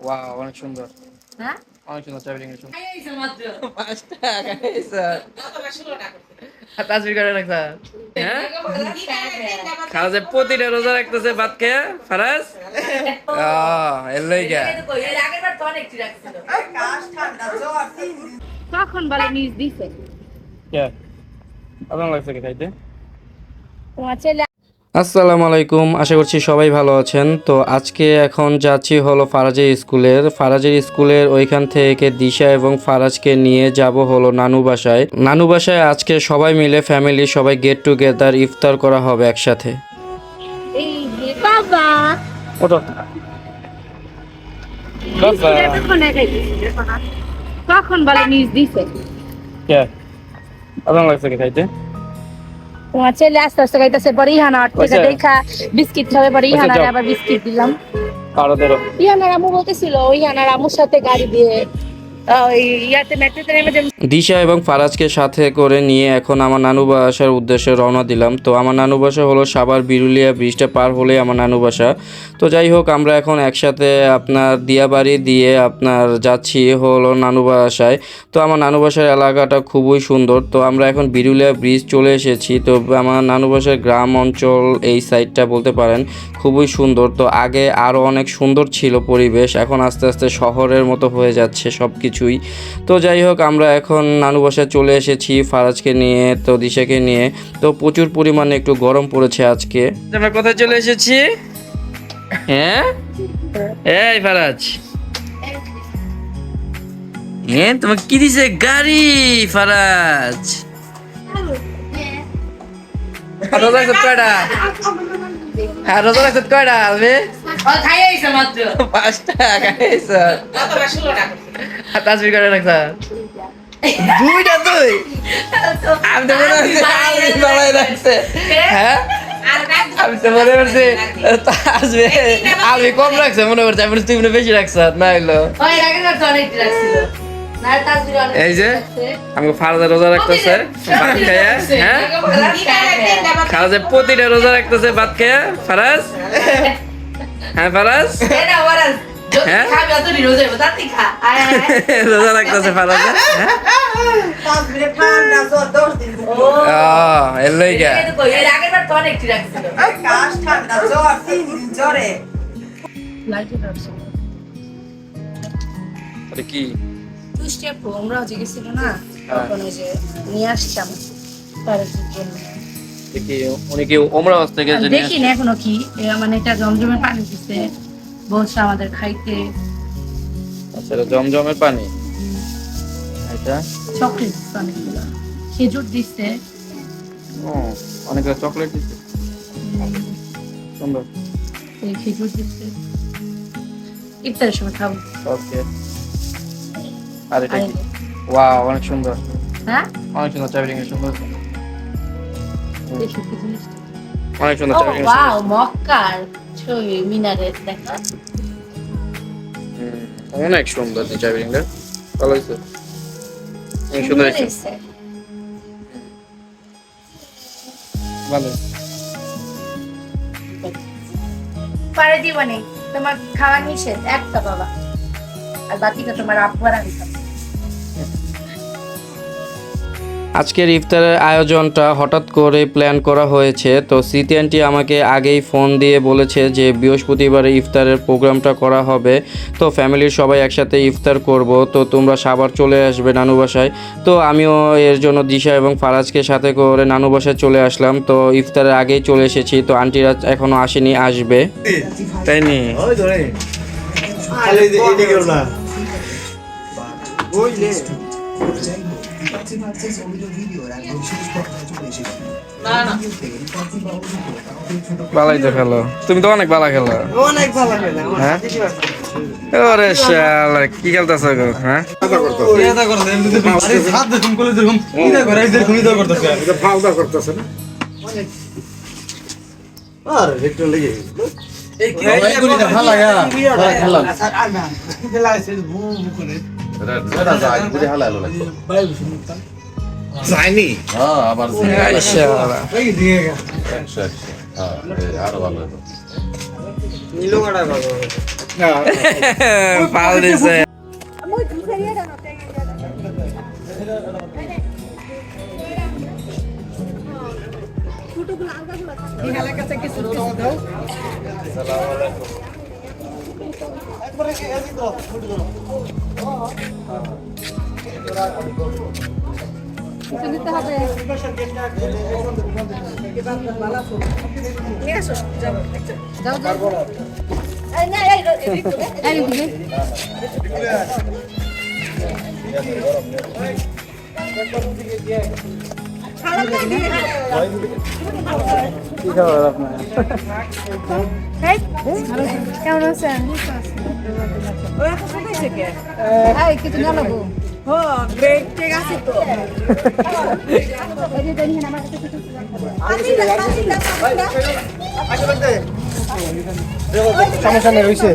Wow, অনেক সুন্দর। হ্যাঁ, অনেক সুন্দর ট্রাভেলিং এর সুন্দর। 5 টাকা স্যার। তাসবির করে রাখছা। হ্যাঁ, খাওয়া যায় প্রতিটা রোজা রাখতেছে ভাত খেয়ে ফারাজ। এর আগেরবার তো অনেক রাখছিল। কখন বলে নিজ দিছে কে কেমন লাগছে খাইতে? তোমার ছেলে। আসসালামু আলাইকুম, আশা করছি সবাই ভালো আছেন। তো আজকে এখন যাচ্ছি হলো ফারাজের স্কুলের ওইখান থেকে দিশা এবং ফারাজকে নিয়ে যাব হলো নানু বাসায়। আজকে সবাই মিলে ফ্যামিলি সবাই গেট টুগেদার ইফতার করা হবে একসাথে। এই যে বাবা ওঠো কখন বলে নিজ দিছে কে কেমন লাগছে খাইতে? তোমার ছেলে আস্তে আস্তে খাইতেছে, পরে ইহানা থেকে দেখা বিস্কিট খাবে, পরে ইহানার আবার বিস্কিট দিলাম। ইহানার আম্মু বলতেছিল ইহানার আম্মুর সাথে গাড়ি দিয়ে দিশা এবং ফারাজকে সাথে করে নিয়ে এখন আমার নানু বাসার উদ্দেশ্যে রওনা দিলাম। তো আমার নানু বাসা হলো সাভার বিরুলিয়া ব্রিজটা পার হলে আমার নানু বাসা। তো যাই হোক, আমরা এখন একসাথে আপনার দিয়াবাড়ি দিয়ে আপনার যাচ্ছি হলো নানু বাসায়। তো আমার নানু বাসার এলাকাটা খুবই সুন্দর। তো আমরা এখন বিরুলিয়া ব্রিজ চলে এসেছি। তো আমার নানু বাসার গ্রাম অঞ্চল এই সাইডটা বলতে পারেন খুবই সুন্দর। তো আগে আরও অনেক সুন্দর ছিল পরিবেশ, এখন আস্তে আস্তে শহরের মতো হয়ে যাচ্ছে সব কিছুই। তো যাই হোক, আমরা এখন নানু বাসায় চলে এসেছি ফারাজকে নিয়ে, তো দিশাকে নিয়ে। তো প্রচুর পরিমাণে একটু গরম পড়েছে আজকে। আমরা কোথায় চলে এসেছি? হ্যাঁ, এই ফারাজ, হ্যাঁ তোমাকে কি দিছে? গাড়ি। ফারাজ রোজা রাখছ কয়টা? হ্যাঁ, রোজা রাখছ কয়টা? আলবে 5 টাকা খাইছ। তাসবির করে রাখছা দুইটা তুই? আমি তো মনে হচ্ছে আলবি বাবাই রাখছে। হ্যাঁ, আমি তো মনে করছি আলবি কম রাখছে মনে করছে। আমি তুই মনে বেশি রাখছ। না হইলো এই যে আমাকে ফারাজা রোজা রাখতেছে ভাত খেয়ে। হ্যাঁ, খাওয়া যায় প্রতিটা রোজা রাখতেছে ভাত খেয়ে ফারাজ। হ্যাঁ ফারাজ, রোজা রাখতেছে ফারাজ। কি আমরা গেছিল না, তখন ওই যে নিয়ে আসতাম দেখি না এখনো কি মানে এটা জমজমের পানি দিচ্ছে বলছে আমাদের খাইতে। আচ্ছা, জমজমের পানি, এটা চকলেট অনেকগুলো, খেজুর দিচ্ছে, অনেকগুলো চকলেট দিচ্ছে, সুন্দর খেজুর দিচ্ছে। ইফতারের সময় খাবো। ওকে, আর এটা কি? ওয়াও, অনেক সুন্দর। হ্যাঁ, অনেক সুন্দর ট্রাভেলিং এর সুন্দর, দেখি কি জিনিস। অনেক সুন্দর ট্রাভেলিং এর। ওয়াও, মক্কার ছবি মিনারের দেখা। অনেক সুন্দর ট্রাভেলিংটা, ভালো হয়েছে, অনেক সুন্দর হয়েছে, ভালো। পারে দিবানি তোমার খাওয়া নিষেধ, একটা বাবা আর বাকিটা তোমার আব্বার আনতে। আজকের ইফতারের আয়োজনটা হঠাৎ করে প্ল্যান করা হয়েছে। তো স্মৃতি আন্টি আমাকে আগেই ফোন দিয়ে বলেছে যে বৃহস্পতিবারে ইফতারের প্রোগ্রামটা করা হবে, তো ফ্যামিলির সবাই একসাথে ইফতার করব, তো তোমরা সাভার চলে আসবে নানু বাসায়। তো আমিও এর জন্য দিশা এবং ফারাজকে সাথে করে নানু বাসায় চলে আসলাম। তো ইফতারের আগেই চলে এসেছি, তো আন্টিরা এখনো আসেনি, আসবে তাই নি। বালাই তো খেলো, তুমি তো অনেক ভালো খেলো। হ্যাঁ, ওরে শালা কি খেলতেছ গো? হ্যাঁ, আর একটু লেগে এই গুলি দেখা লাগা খেলা এটা যায় গুলি হালালো লাগে যায়নি হ্যাঁ আবার আচ্ছা হ্যাঁ আরো ভালো হতো পাল দিছে কেমন আছেন? কিছু না লাগবো সামনে রইছে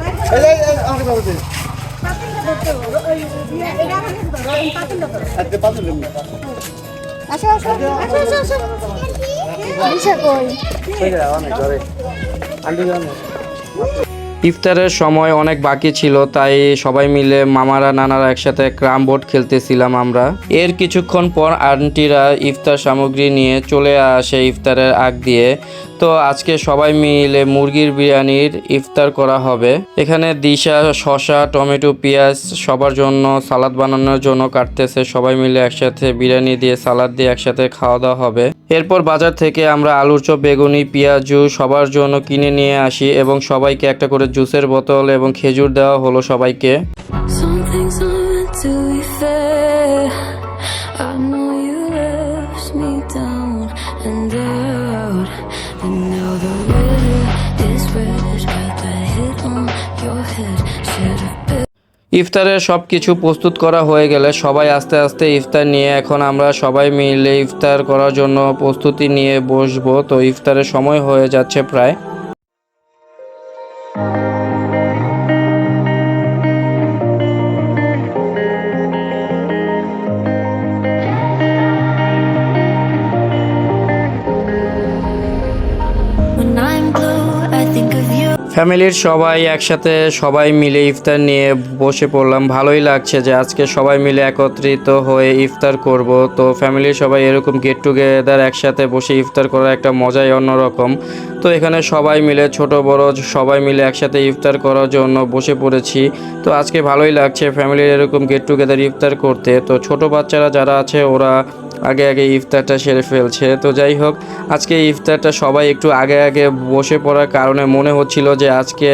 আসো আসো আসো আসো আসো দিশা কই ইফতারের সময় অনেক বাকি ছিল, তাই সবাই মিলে মামারা নানারা একসাথে ক্রাম বোর্ড খেলতেছিলাম আমরা। এর কিছুক্ষণ পর আন্টিরা ইফতার সামগ্রী নিয়ে চলে আসে ইফতারের আগ দিয়ে। তো আজকে সবাই মিলে মুরগির বিরিয়ানির ইফতার করা হবে। এখানে দিশা শসা টমেটো পেঁয়াজ সবার জন্য সালাদ বানানোর জন্য কাটতেছে। সবাই মিলে একসাথে বিরিয়ানি দিয়ে সালাদ দিয়ে একসাথে খাওয়া দাওয়া হবে। এরপর বাজার থেকে আমরা আলুর চপ বেগুনি পেঁয়াজু সবার জন্য কিনে নিয়ে আসি এবং সবাইকে একটা করে জুসের বোতল এবং খেজুর দেওয়া হলো সবাইকে। Some things aren't meant to be fair. I know you left me down and out, and now the weather is red. Got that hit on your head. Should have been. ইফতারের সব কিছু প্রস্তুত করা হয়ে গেলে সবাই আস্তে আস্তে ইফতার নিয়ে এখন আমরা সবাই মিলে ইফতার করার জন্য প্রস্তুতি নিয়ে বসবো। তো ইফতারের সময় হয়ে যাচ্ছে প্রায়। When I'm blue, I think of you. ফ্যামিলির সবাই একসাথে সবাই মিলে ইফতার নিয়ে বসে পড়লাম। ভালোই লাগছে যে আজকে সবাই মিলে একত্রিত হয়ে ইফতার করব। তো ফ্যামিলির সবাই এরকম গেট টুগেদার একসাথে বসে ইফতার করার একটা মজাই অন্যরকম। তো এখানে সবাই মিলে ছোট বড় সবাই মিলে একসাথে ইফতার করার জন্য বসে পড়েছি। তো আজকে ভালোই লাগছে ফ্যামিলির এরকম গেট টুগেদার ইফতার করতে। তো ছোট বাচ্চারা যারা আছে ওরা আগে আগে ইফতারটা সেরে ফেলছে। তো যাই হোক আজকে ইফতারটা সবাই একটু আগে আগে বসে পড়ার কারণে মনে হচ্ছিল যে আজকে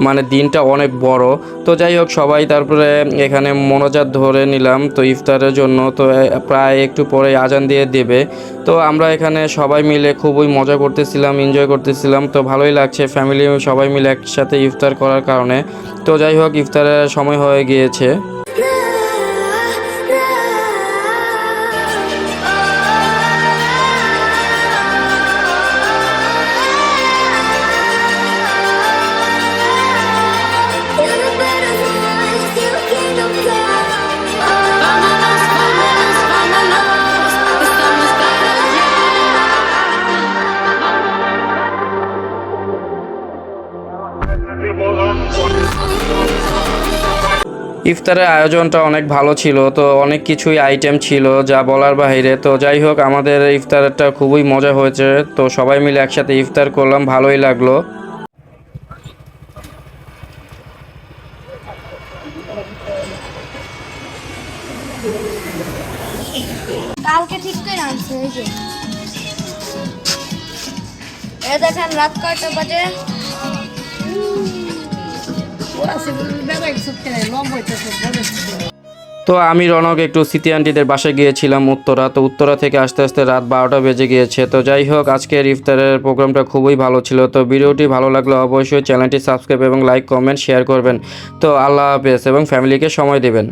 মানে দিনটা অনেক বড়। তো যাই হোক সবাই তারপরে এখানে মোনাজাত ধরে নিলাম তো ইফতারের জন্য। তো প্রায় একটু পরে আজান দিয়ে দেবে। তো আমরা এখানে সবাই মিলে খুবই মজা করতেছিলাম, এনজয় করতেছিলাম। তো ভালোই লাগছে ফ্যামিলি সবাই মিলে একসাথে ইফতার করার কারণে। তো যাই হোক ইফতারের সময় হয়ে গিয়েছে। ইফতারের আয়োজনটা অনেক ভালো ছিল। তো অনেক কিছুই আইটেম ছিল যা বলার বাইরে। তো যাই হোক আমাদের ইফতারটা খুবই মজা হয়েছে। তো সবাই মিলে একসাথে ইফতার করলাম, ভালোই লাগলো। কালকে ঠিক করে আনছে এই যে এ দেখেন রাত কয়টা বাজে তো আমি রনক একটু স্মৃতি আন্টিদের বাসায় গিয়েছিলাম উত্তরা। তো উত্তরা থেকে আস্তে আস্তে রাত 12টা বেজে গিয়েছে। তো যাই হোক আজকের ইফতারের প্রোগ্রামটা খুবই ভালো ছিল। তো ভিডিওটি ভালো লাগলে অবশ্যই চ্যানেলটি সাবস্ক্রাইব এবং লাইক কমেন্ট শেয়ার করবেন। তো আল্লাহ হাফেজ এবং ফ্যামিলিকে সময় দেবেন।